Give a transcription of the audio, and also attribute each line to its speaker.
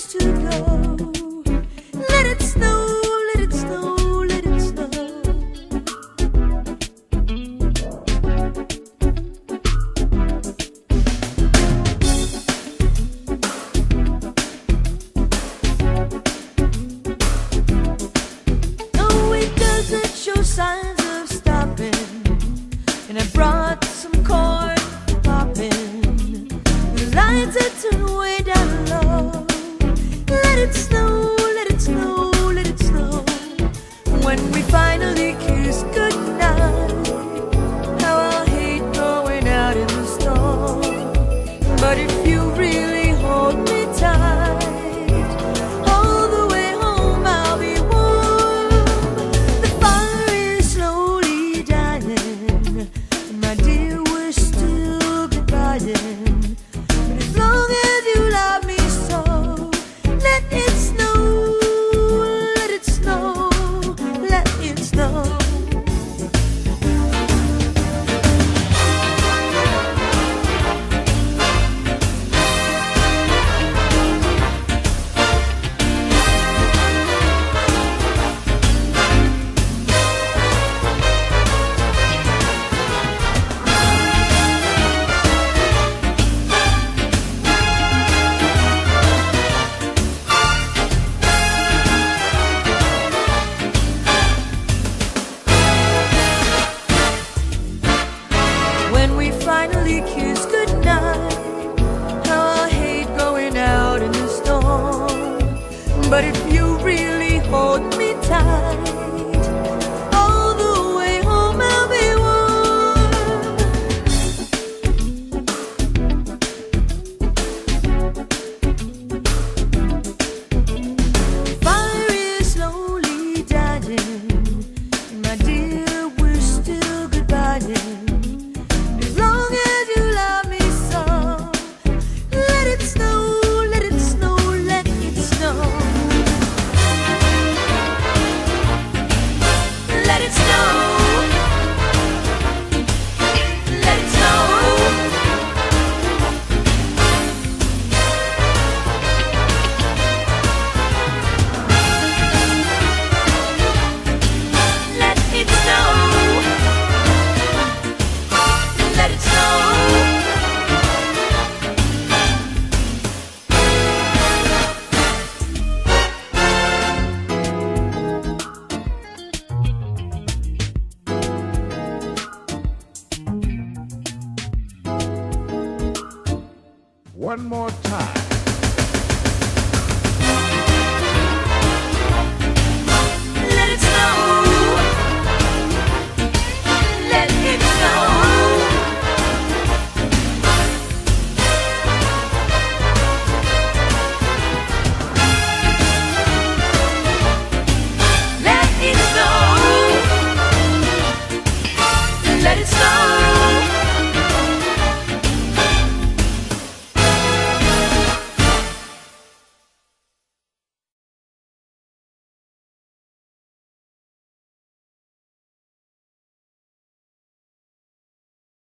Speaker 1: wish to go. Let it snow, let it snow, let it snow. No, it doesn't show signs of stopping, and I brought some corn for popping. The lights are turned way down low. Let it snow, let it snow, let it snow. When we finally kiss goodnight, how I'll hate going out in the storm. But if you really hold me tight, all the way home I'll be warm. The fire is slowly dying, my dear, we're still goodbying. But as long as you love me so, let it snow, let it snow, let it snow. When we finally kiss goodnight, how I hate going out in the storm. But if you really hold me tight, all the way home I'll be warm. Fire is slowly dying, my dear, we're still goodbying. As long as you love me so, let it snow, let it snow, let it snow. Let it snow. Let it snow. Let it snow. Let it snow.
Speaker 2: One more time.